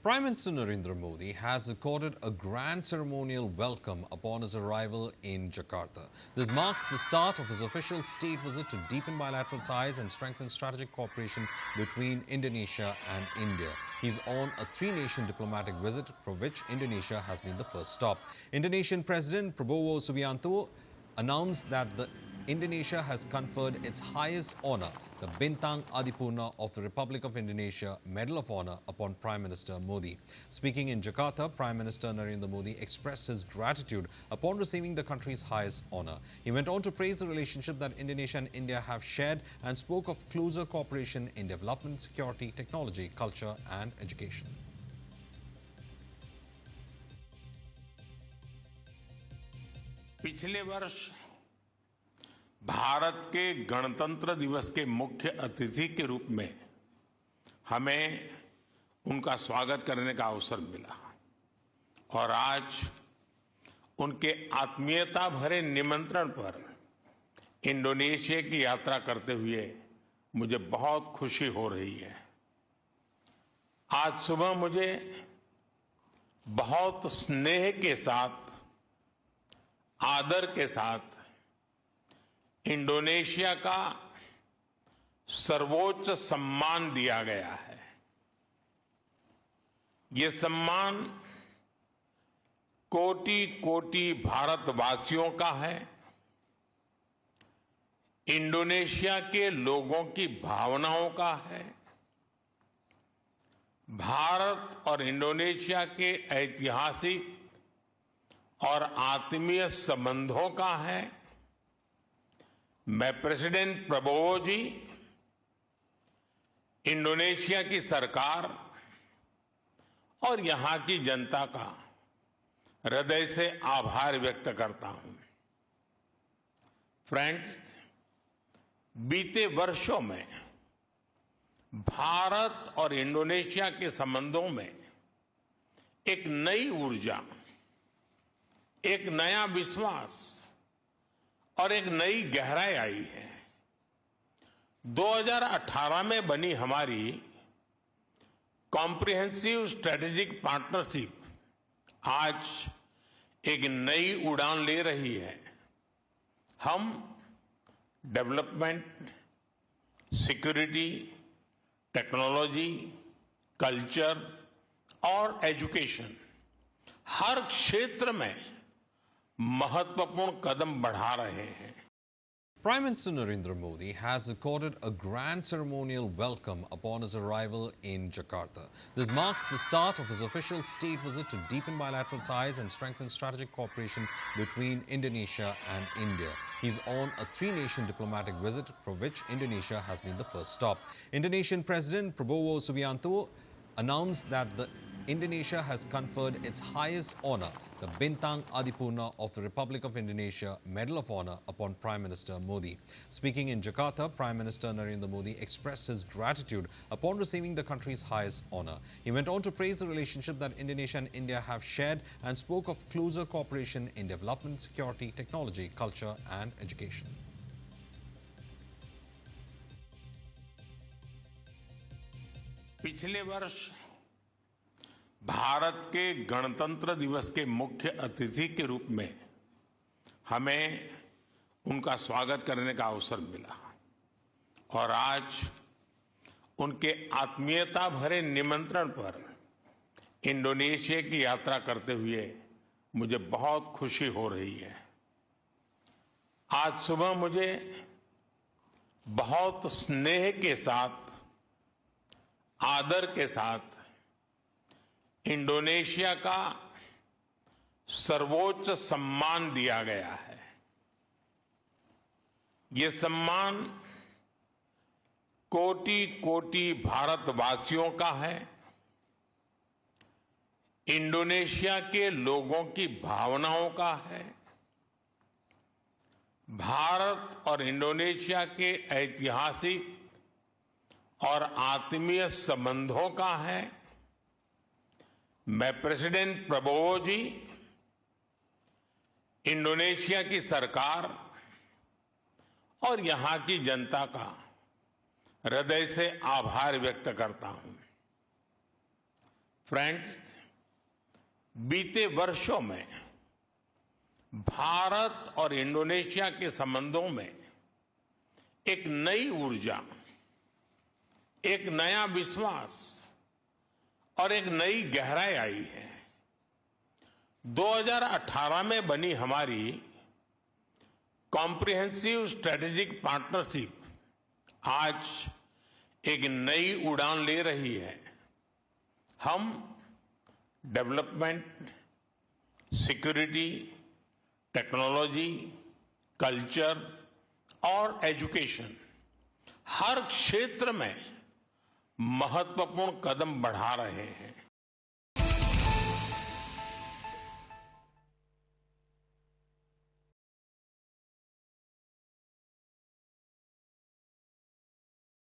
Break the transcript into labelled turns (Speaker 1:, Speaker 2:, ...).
Speaker 1: Prime Minister Narendra Modi has accorded a grand ceremonial welcome upon his arrival in Jakarta. This marks the start of his official state visit to deepen bilateral ties and strengthen strategic cooperation between Indonesia and India. He's on a three-nation diplomatic visit for which Indonesia has been the first stop. Indonesian President Prabowo Subianto announced that Indonesia has conferred its highest honor, the Bintang Adipurna of the Republic of Indonesia Medal of Honor, upon Prime Minister Modi. Speaking in Jakarta, Prime Minister Narendra Modi expressed his gratitude upon receiving the country's highest honor. He went on to praise the relationship that Indonesia and India have shared and spoke of closer cooperation in development, security, technology, culture and education.
Speaker 2: पिछले वर्ष भारत के गणतंत्र दिवस के मुख्य अतिथि के रूप में हमें उनका स्वागत करने का अवसर मिला और आज उनके आत्मीयता भरे निमंत्रण पर इंडोनेशिया की यात्रा करते हुए मुझे बहुत खुशी हो रही है। आज सुबह मुझे बहुत स्नेह के साथ, आदर के साथ इंडोनेशिया का सर्वोच्च सम्मान दिया गया है। ये सम्मान कोटि-कोटि भारतवासियों का है। इंडोनेशिया के लोगों की भावनाओं का है। भारत और इंडोनेशिया के ऐतिहासिक और आत्मीय संबंधों का है। मैं प्रेसिडेंट प्रबोवो जी, इंडोनेशिया की सरकार और यहां की जनता का हृदय से आभार व्यक्त करता हूं। फ्रेंड्स, बीते वर्षों में भारत और इंडोनेशिया के संबंधों में एक नई ऊर्जा, एक नया विश्वास और एक नई गहराई आई है। 2018 में बनी हमारी कॉम्प्रिहेंसिव स्ट्रेटेजिक पार्टनरशिप आज एक नई उड़ान ले रही है। हम डेवलपमेंट, सिक्योरिटी, टेक्नोलॉजी, कल्चर और एजुकेशन हर क्षेत्र में महत्वपूर्ण कदम बढ़ा रहे हैं।
Speaker 1: Prime Minister Narendra Modi has accorded a grand ceremonial welcome upon his arrival in Jakarta. This marks the start of his official state visit to deepen bilateral ties and strengthen strategic cooperation between Indonesia and India. He's on a three-nation diplomatic visit for which Indonesia has been the first stop. Indonesian President Prabowo Subianto announced that Indonesia has conferred its highest honor, the Bintang Adipurna of the Republic of Indonesia Medal of Honor, upon Prime Minister Modi. Speaking in Jakarta, Prime Minister Narendra Modi expressed his gratitude upon receiving the country's highest honor. He went on to praise the relationship that Indonesia and India have shared and spoke of closer cooperation in development, security, technology, culture and education.
Speaker 2: पिछले वर्ष भारत के गणतंत्र दिवस के मुख्य अतिथि के रूप में हमें उनका स्वागत करने का अवसर मिला और आज उनके आत्मीयता भरे निमंत्रण पर इंडोनेशिया की यात्रा करते हुए मुझे बहुत खुशी हो रही है। आज सुबह मुझे बहुत स्नेह के साथ, आदर के साथ इंडोनेशिया का सर्वोच्च सम्मान दिया गया है। ये सम्मान कोटि-कोटि भारतवासियों का है। इंडोनेशिया के लोगों की भावनाओं का है। भारत और इंडोनेशिया के ऐतिहासिक और आत्मीय संबंधों का है। मैं प्रेसिडेंट प्रबोवो जी, इंडोनेशिया की सरकार और यहां की जनता का हृदय से आभार व्यक्त करता हूं। फ्रेंड्स, बीते वर्षों में भारत और इंडोनेशिया के संबंधों में एक नई ऊर्जा, एक नया विश्वास और एक नई गहराई आई है। 2018 में बनी हमारी कॉम्प्रिहेंसिव स्ट्रेटेजिक पार्टनरशिप आज एक नई उड़ान ले रही है। हम डेवलपमेंट, सिक्योरिटी, टेक्नोलॉजी, कल्चर और एजुकेशन हर क्षेत्र में महत्वपूर्ण कदम बढ़ा रहे हैं।